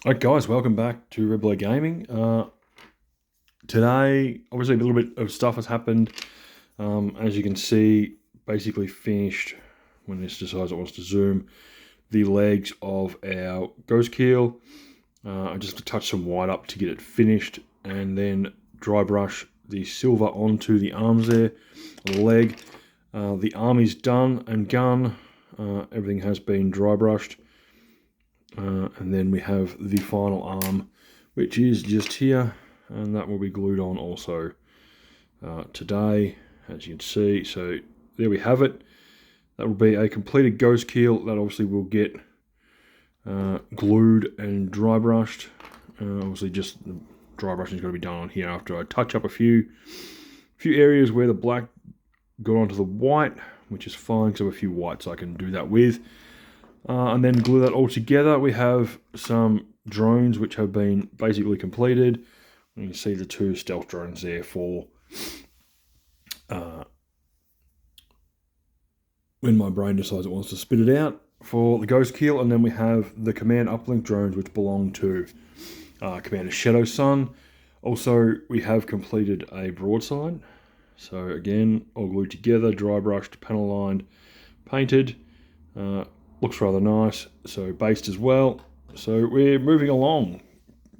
Alright guys, welcome back to Red Blue Gaming. Today, obviously a little bit of stuff has happened. As you can see, basically finished, when this decides it wants to zoom, the legs of our ghost keel. I just have to touch some white up to get it finished, and then dry brush the silver onto the arms there, the leg. The arm is done and gun. Everything has been dry brushed. And then we have the final arm, which is just here, and that will be glued on also today, as you can see. So there we have it. That will be a completed ghost keel that obviously will get glued and dry brushed. Obviously just the dry brushing is going to be done on here after I touch up a few areas where the black got onto the white, which is fine because I have a few whites I can do that with. And then glue that all together. We have some drones which have been basically completed. You can see the two stealth drones there for when my brain decides it wants to spit it out for the ghost keel. And then we have the command uplink drones which belong to Commander Shadow Sun. Also, we have completed a broadside. So again, all glued together, dry brushed, panel lined, painted. Looks rather nice, so based as well. So we're moving along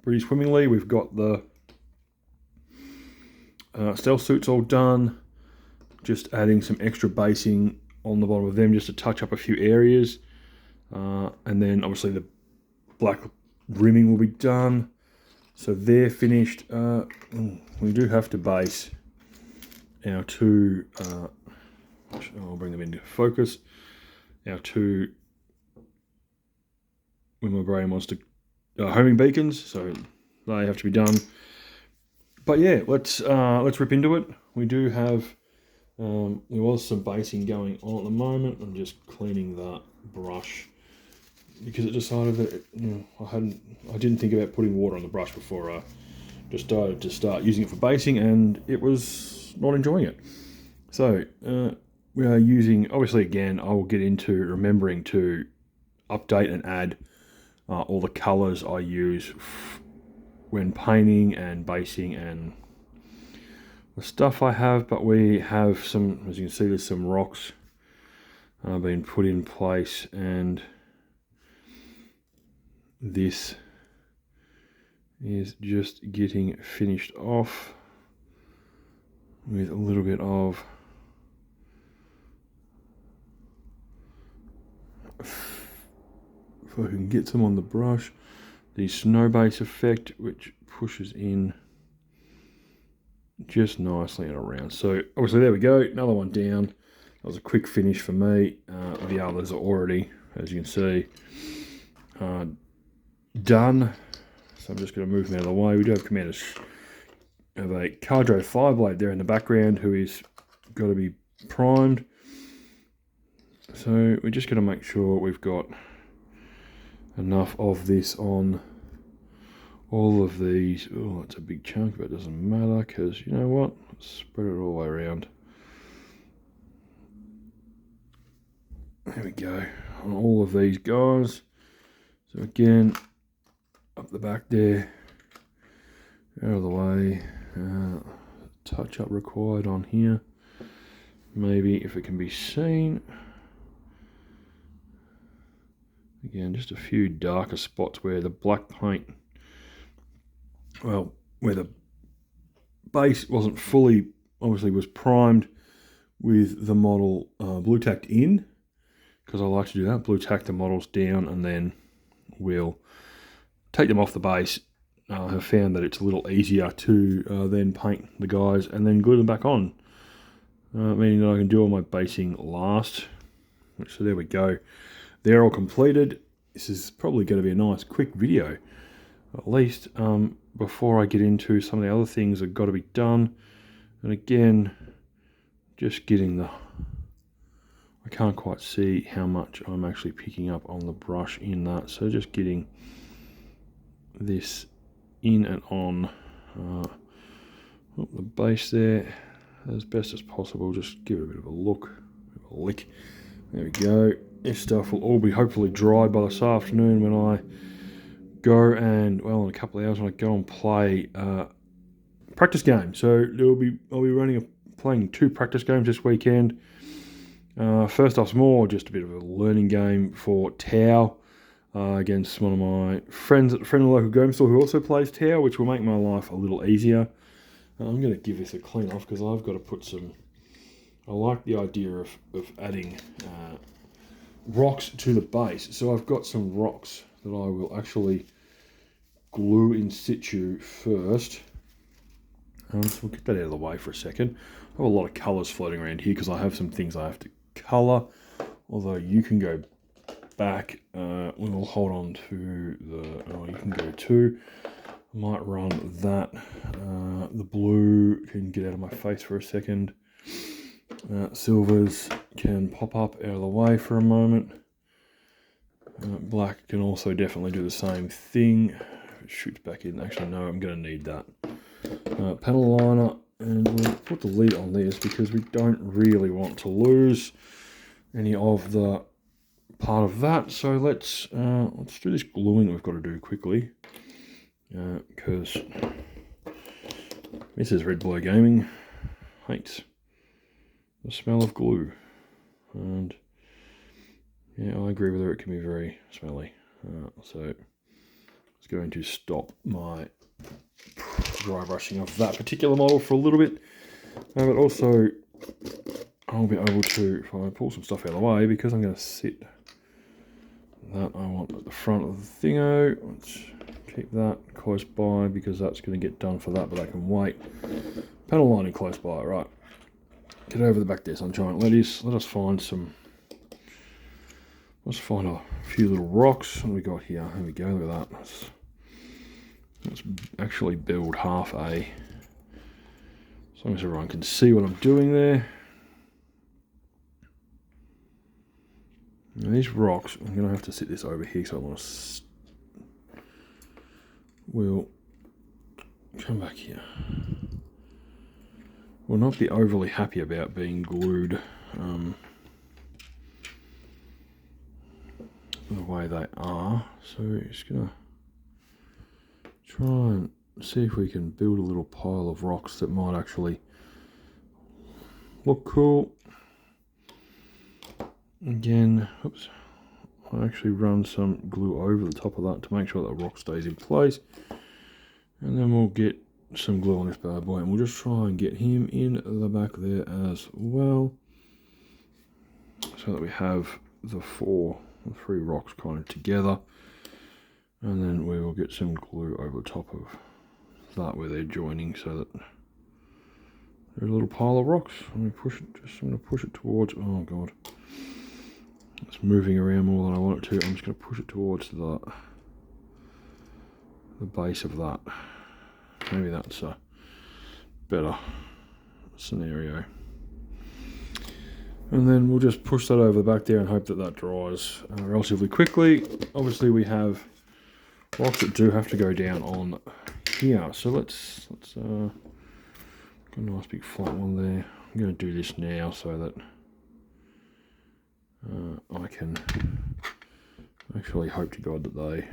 pretty swimmingly. We've got the stealth suits all done. Just adding some extra basing on the bottom of them just to touch up a few areas. And then obviously the black rimming will be done. So they're finished. We do have to base our two, I'll bring them into focus, our two, when my brain wants to, homing beacons, so they have to be done. But yeah, let's rip into it. We do have, there was some basing going on at the moment. I'm just cleaning that brush because it decided that I didn't think about putting water on the brush before I decided to start using it for basing, and it was not enjoying it. So we are using, obviously again, I will get into remembering to update and add all the colors I use when painting and basing and the stuff I have. But we have some, as you can see, there's some rocks being put in place, and this is just getting finished off with a little bit of if I can get some on the brush, the snow base effect, which pushes in just nicely and around. So obviously there we go, another one down. That was a quick finish for me. The others are already, as you can see, done. So I'm just going to move them out of the way. We do have commanders of a Cadre 5-blade there in the background who is got to be primed. So we're just going to make sure we've got enough of this on all of these. Oh, that's a big chunk, but it doesn't matter because you know what? Let's spread it all the way around. There we go, on all of these guys. So again, up the back there, out of the way. Touch up required on here. Maybe if it can be seen. Again, just a few darker spots where the black paint, well, where the base wasn't fully, obviously was primed with the model blue tacked in, because I like to do that, blue tack the models down and then we'll take them off the base. I have found that it's a little easier to then paint the guys and then glue them back on, meaning that I can do all my basing last. So there we go. They're all completed. This is probably going to be a nice quick video, at least before I get into some of the other things that have got to be done. And again, just getting the, I can't quite see how much I'm actually picking up on the brush in that, so just getting this in and on the base there as best as possible. Just give it a bit of a look, a lick. There we go. This stuff will all be hopefully dried by this afternoon when I go and, well, in a couple of hours when I go and play practice game. So I'll be playing 2 practice games this weekend. First off's more just a bit of a learning game for Tau against one of my friends at the local game store who also plays Tau, which will make my life a little easier. I'm going to give this a clean off because I've got to put some... I like the idea of adding rocks to the base. So I've got some rocks that I will actually glue in situ first. So we'll get that out of the way for a second. I have a lot of colours floating around here because I have some things I have to colour. Although you can go back. We'll hold on to the... Oh, you can go too. I might run that. The blue can get out of my face for a second. Silvers can pop up out of the way for a moment. Black can also definitely do the same thing. It shoots back in. Actually, no, I'm going to need that. Panel liner, and we'll put the lid on this because we don't really want to lose any of the part of that. So let's do this gluing we've got to do quickly because Mrs. Red Boy Gaming hates the smell of glue, and yeah, I agree with her, it can be very smelly. So it's going to stop my dry brushing of that particular model for a little bit, but also I'll be able to, if I pull some stuff out of the way, because I'm going to sit that I want at the front of the thingo. Let's keep that close by because that's going to get done for that, but I can wait. Panel lining close by, right. Get over the back there, sunshine. Let us find some. Let's find a few little rocks. What do we got here? There we go. Look at that. Let's actually build half a. As long as everyone can see what I'm doing there. Now these rocks, I'm going to have to sit this over here, so I want to. We'll come back here. Will not be overly happy about being glued the way they are, so just gonna try and see if we can build a little pile of rocks that might actually look cool. Again, oops, I actually run some glue over the top of that to make sure that the rock stays in place, and then we'll get some glue on this bad boy, and we'll just try and get him in the back there as well, so that we have the 3 rocks kind of together, and then we will get some glue over the top of that where they're joining, so that there's a little pile of rocks. I'm going to push it towards. Oh god, it's moving around more than I want it to. I'm just going to push it towards the base of that. Maybe that's a better scenario. And then we'll just push that over the back there and hope that that dries relatively quickly. Obviously we have rocks that do have to go down on here. So let's got a nice big flat one there. I'm going to do this now so that I can actually hope to God that they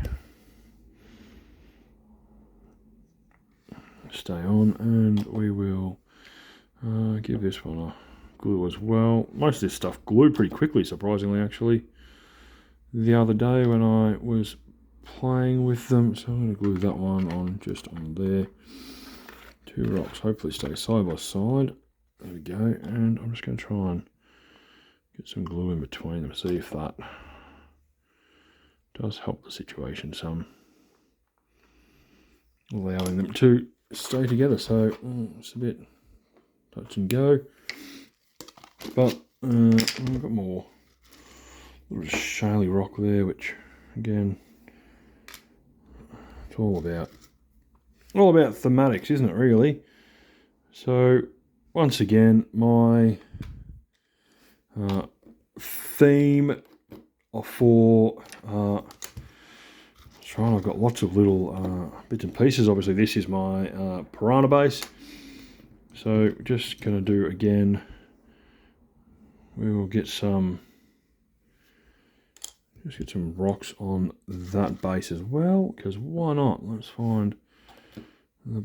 stay on, and we will give this one a glue as well. Most of this stuff glued pretty quickly, surprisingly, actually, the other day when I was playing with them. So I'm going to glue that one on just on there. 2 rocks hopefully stay side by side. There we go, and I'm just going to try and get some glue in between them, see if that does help the situation some, allowing them to stay together. So it's a bit touch and go, but I've got more little shaly rock there, which again, it's all about thematics, isn't it, really? So once again, my theme for I've got lots of little bits and pieces. Obviously this is my piranha base, so just going to do again, we will get some Just get some rocks on that base as well, because why not? Let's find the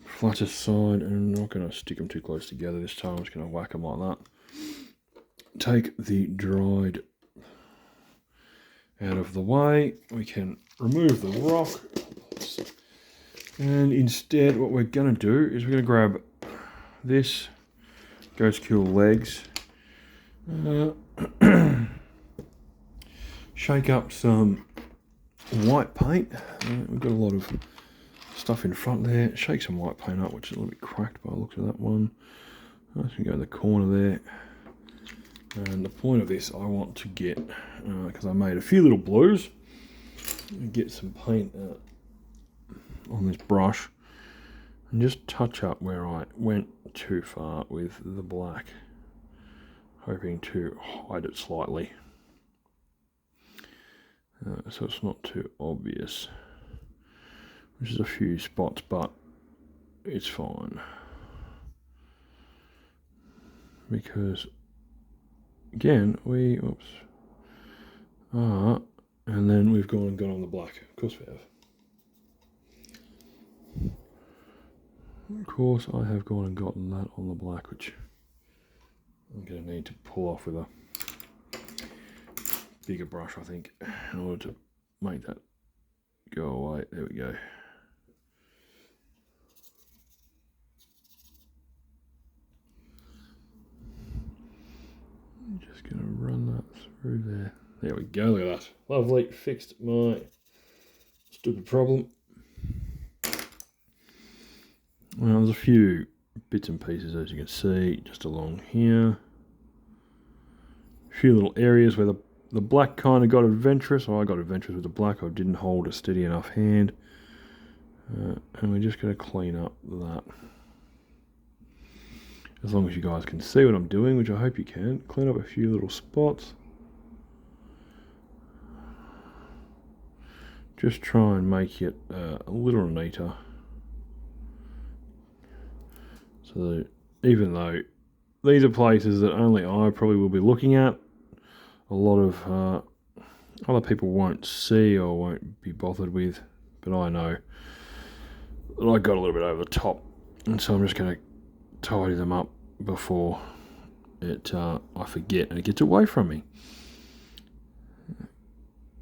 flattest side, and I'm not going to stick them too close together this time. I'm just going to whack them like that. Take the dried out of the way. We can remove the rock, and instead what we're going to do is we're going to grab this ghost kill legs, shake up some white paint. We've got a lot of stuff in front there. Shake some white paint up, which is a little bit cracked by the looks of that one. I'm just going to go in the corner there. And the point of this, I want to get, because I made a few little blues, get some paint on this brush and just touch up where I went too far with the black, hoping to hide it slightly so it's not too obvious. Which is a few spots, but it's fine because again and then we've gone and got on the black. Of course we have. Of course I have gone and gotten that on the black, which I'm going to need to pull off with a bigger brush, I think, in order to make that go away. There we go. I'm just going to run that through there. There we go, look at that. Lovely, fixed my stupid problem. Well, there's a few bits and pieces, as you can see, just along here. A few little areas where the black kind of got adventurous, or I got adventurous with the black. I didn't hold a steady enough hand. And we're just going to clean up that. As long as you guys can see what I'm doing, which I hope you can. Clean up a few little spots. Just try and make it a little neater. So even though these are places that only I probably will be looking at, a lot of other people won't see or won't be bothered with, but I know that I got a little bit over the top, and so I'm just going to tidy them up before I forget and it gets away from me.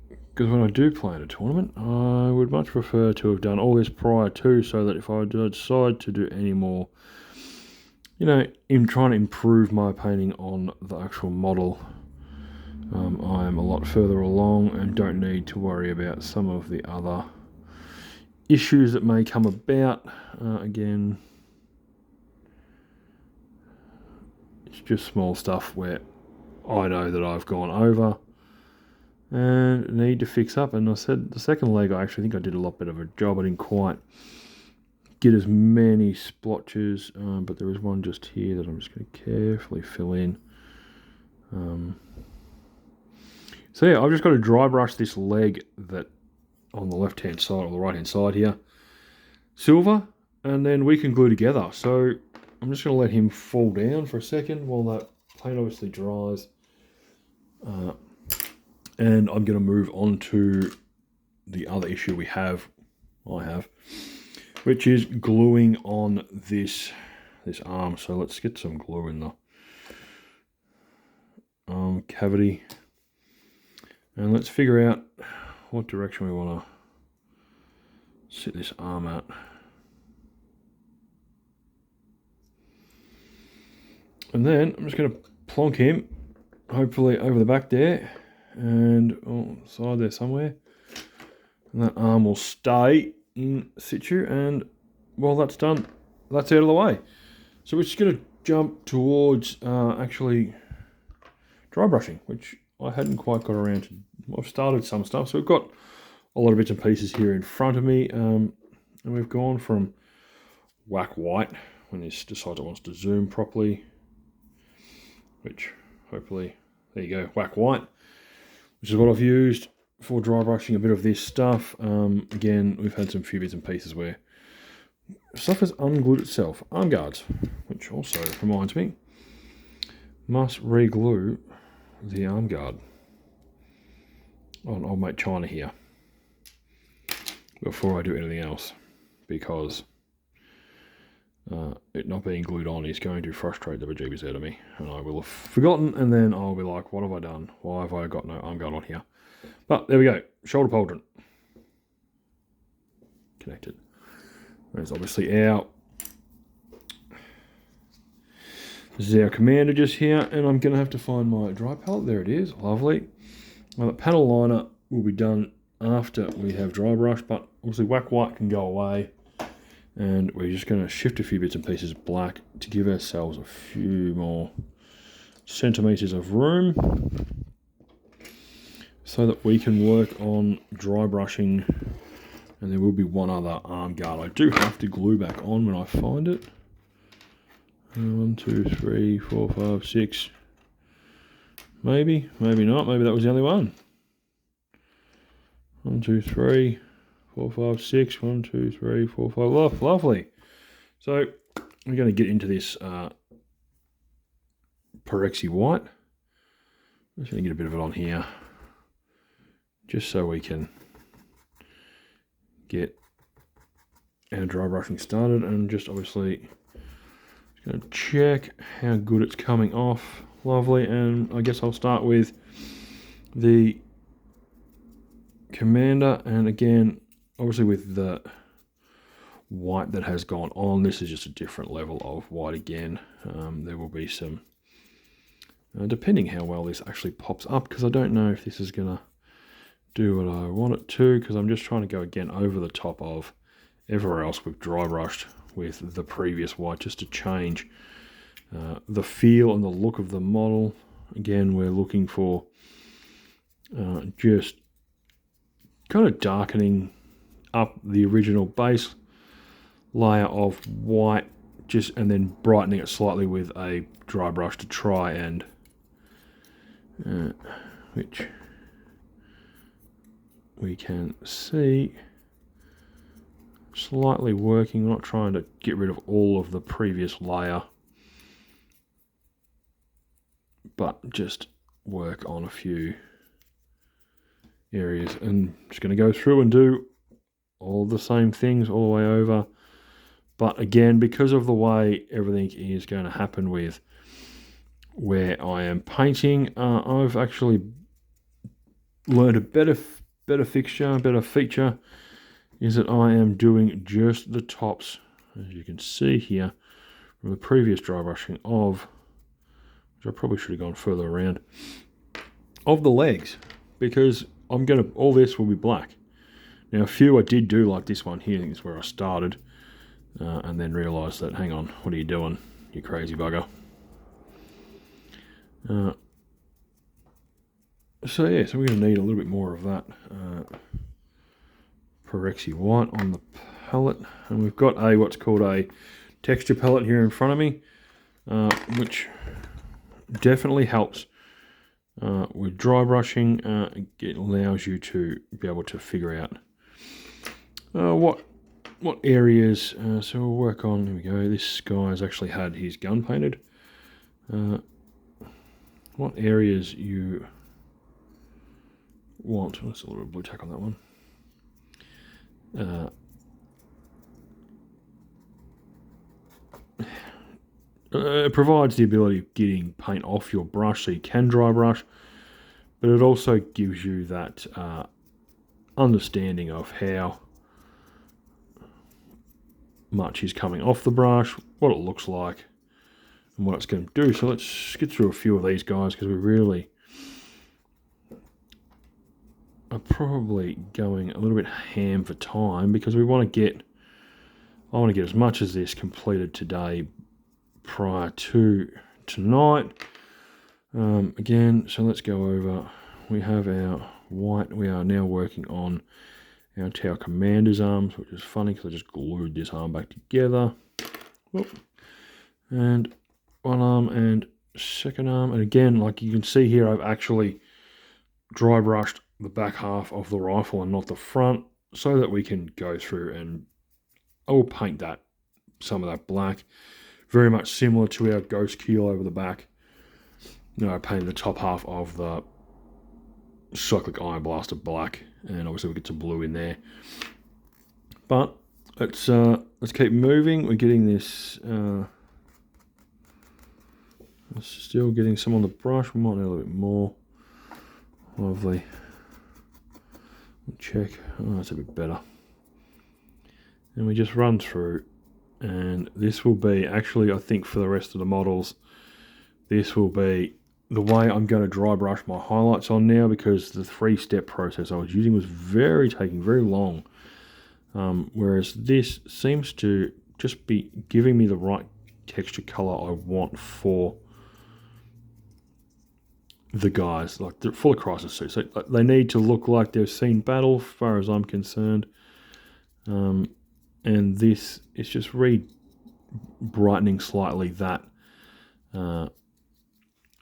Because when I do play in a tournament, I would much prefer to have done all this prior to, so that if I decide to do any more, in trying to improve my painting on the actual model, I am a lot further along and don't need to worry about some of the other issues that may come about. Again, it's just small stuff where I know that I've gone over and need to fix up. And I said the second leg, I actually think I did a lot better of a job. I didn't quite get as many splotches, but there is one just here that I'm just going to carefully fill in. So yeah, I've just got to dry brush this leg that on the left hand side or the right hand side here, silver, and then we can glue together. So I'm just going to let him fall down for a second while that paint obviously dries. And I'm going to move on to the other issue I have, which is gluing on this arm. So let's get some glue in the arm cavity, and let's figure out what direction we want to sit this arm at. And then I'm just going to plonk him, hopefully over the back there, and side there somewhere, and that arm will stay in situ. And while that's done, that's out of the way. So we're just going to jump towards actually dry brushing, which I hadn't quite got around to. I've started some stuff, so we've got a lot of bits and pieces here in front of me, and we've gone from whack white when this decides it wants to zoom properly, which hopefully, there you go, whack white, which is what I've used for dry brushing a bit of this stuff. Again, we've had some few bits and pieces where stuff has unglued itself. Arm guards, which also reminds me, must re-glue the arm guard. I'll make China here before I do anything else, because it not being glued on is going to frustrate the bejeebus out of me, and I will have forgotten, and then I'll be like, what have I done? Why have I got no arm guard on here? But there we go, shoulder pauldron connected. There's obviously this is our commander just here, and I'm going to have to find my dry pallet. There it is, lovely. Well, the panel liner will be done after we have dry brush, but obviously whack white can go away, and we're just going to shift a few bits and pieces of black to give ourselves a few more centimeters of room so that we can work on dry brushing. And there will be one other arm guard I do have to glue back on when I find it. 1, 2, 3, 4, 5, 6. Maybe not. Maybe that was the only one. 1, 2, 3, 4, 5, 6. 1, 2, 3, 4, 5. Lovely. So we're going to get into this Pyrexy white. I'm just going to get a bit of it on here, just so we can get our dry brushing started, and just obviously going to check how good it's coming off. Lovely. And I guess I'll start with the commander, and again, obviously with the white that has gone on, this is just a different level of white again. There will be some, depending how well this actually pops up, because I don't know if this is going to do what I want it to, because I'm just trying to go again over the top of everywhere else we've dry brushed with the previous white, just to change the feel and the look of the model. Again, we're looking for just kind of darkening up the original base layer of white, and then brightening it slightly with a dry brush to try and which we can see slightly working. We're not trying to get rid of all of the previous layer, but just work on a few areas, and just going to go through and do all the same things all the way over. But again, because of the way everything is going to happen with where I am painting, I've actually learned a better feature is that I am doing just the tops, as you can see here from the previous dry brushing of, which I probably should have gone further around, of the legs, because I'm going to, all this will be black. Now a few I did do, like this one here, I think is where I started, and then realised that, hang on, what are you doing, you crazy bugger. So yeah, so we're going to need a little bit more of that Pyrexy white on the palette, and we've got what's called a texture palette here in front of me, which definitely helps with dry brushing. It allows you to be able to figure out what areas. So we'll work on. Here we go. This guy has actually had his gun painted. What areas you want? Let's a little bit of blue tack on that one. It provides the ability of getting paint off your brush so you can dry brush, but it also gives you that understanding of how much is coming off the brush, what it looks like, and what it's going to do. So let's get through a few of these guys, because we really are probably going a little bit ham for time, because we want to get, I want to get as much as this completed today prior to tonight. Again, so let's go over, we have our white, we are now working on our Tower Commander's arms, which is funny because I just glued this arm back together. Whoop. And one arm and second arm, and again, like you can see here, I've actually dry brushed the back half of the rifle and not the front, so that we can go through and I will paint that, some of that black, very much similar to our ghost keel over the back. You know, I painted the top half of the cyclic iron blaster black, and obviously we get some blue in there. But let's keep moving. We're getting this. Still getting some on the brush. We might need a little bit more. Lovely. Check. Oh, that's a bit better. And we just run through, and this will be actually, I think, for the rest of the models, this will be the way I'm going to dry brush my highlights on now, because the 3-step process I was using was taking very long. Whereas this seems to just be giving me the right texture color I want for the guys, like they're full of crisis suits. So they need to look like they've seen battle, as far as I'm concerned. And this is just brightening slightly that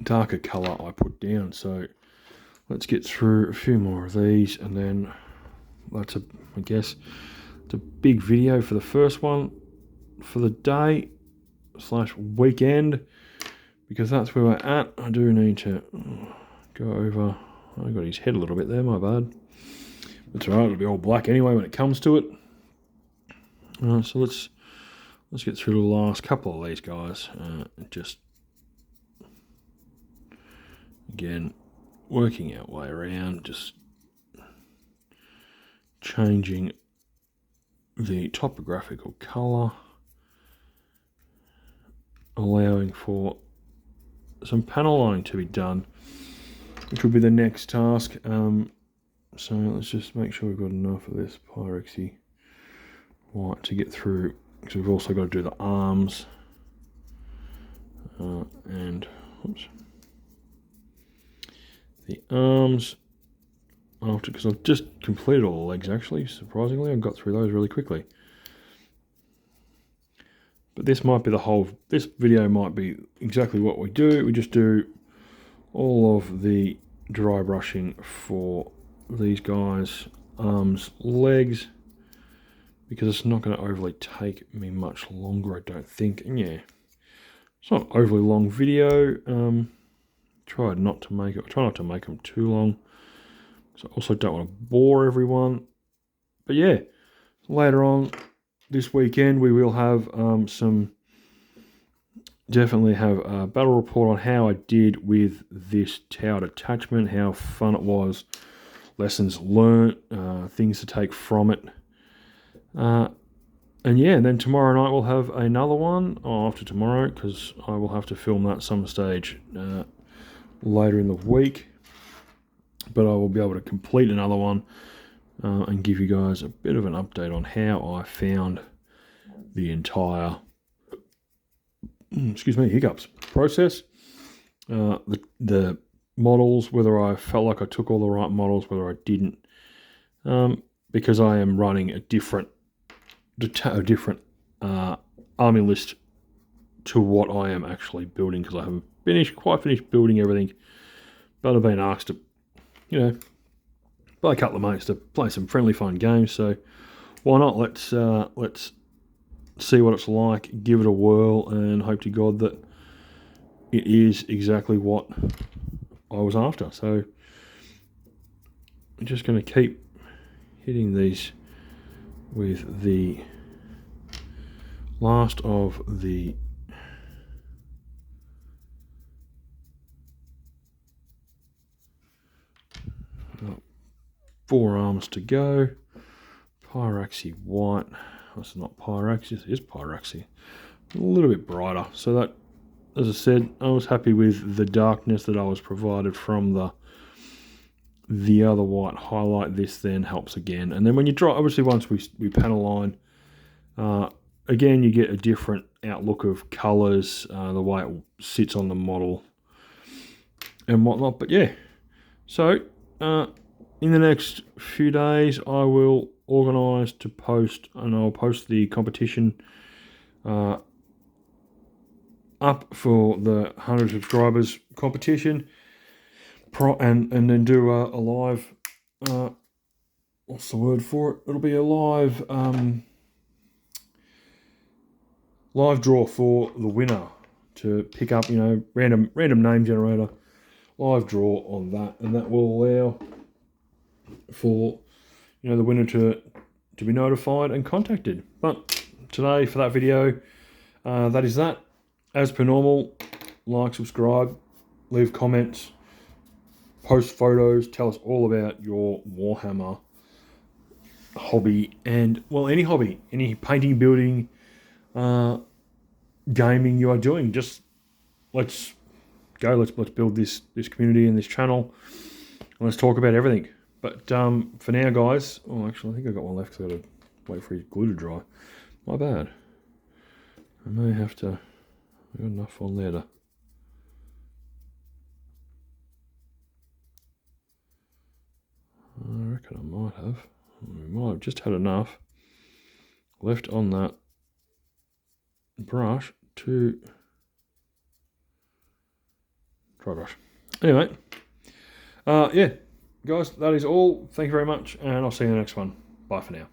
darker color I put down. So let's get through a few more of these, and then that's I guess it's a big video for the first one for the day / weekend, because that's where we're at. I do need to go over. I got his head a little bit there, my bad. It's alright, it'll be all black anyway when it comes to it. So let's get through the last couple of these guys. Just again working our way around, just changing the topographical color, allowing for some panel lining to be done, which will be the next task. So let's just make sure we've got enough of this Pyrexy white to get through, because we've also got to do the arms and oops, the arms after, because I've just completed all the legs actually. Surprisingly, I got through those really quickly. But this might be this video might be exactly what we do. We just do all of the dry brushing for these guys, arms, legs, because it's not going to overly take me much longer, I don't think. And yeah, it's not an overly long video. Try not to make them too long, so I also don't want to bore everyone. But yeah, later on this weekend we will have definitely have a battle report on how I did with this towered attachment, how fun it was, lessons learnt, things to take from it. And yeah, and then tomorrow night we'll have another one, or after tomorrow, because I will have to film that some stage later in the week. But I will be able to complete another one and give you guys a bit of an update on how I found the entire, excuse me, hiccups process. The models, whether I felt like I took all the right models, whether I didn't, because I am running a different army list to what I am actually building, because I haven't quite finished building everything, but I've been asked to, by a couple of mates to play some friendly fun games, so why not? Let's see what it's like, give it a whirl, and hope to God that it is exactly what I was after. So I'm just going to keep hitting these with the last of the forearms to go. Pyrexy white. This is not Pyrexy, it is Pyrexy. A little bit brighter. So that, as I said, I was happy with the darkness that I was provided from the other white highlight. This then helps again. And then when you dry, obviously once we panel line, again you get a different outlook of colours, the way it sits on the model and whatnot. But yeah, so in the next few days I will organise to post, and I'll post the competition up for the 100 subscribers competition, and then do a live, what's the word for it? It'll be a live live draw for the winner to pick up, random name generator, live draw on that, and that will allow for the winner to be notified and contacted. But today for that video, that is that. As per normal, like, subscribe, leave comments, post photos, tell us all about your Warhammer hobby, and well, any hobby, any painting, building, gaming you are doing. Just let's go. Let's build this community and this channel, and let's talk about everything. But for now, guys. Oh, actually, I think I got one left because I got to wait for his glue to dry. My bad. I may have to. I got enough on there to. I reckon I might have. We might have just had enough left on that brush to dry brush. Anyway, yeah, guys, that is all. Thank you very much, and I'll see you in the next one. Bye for now.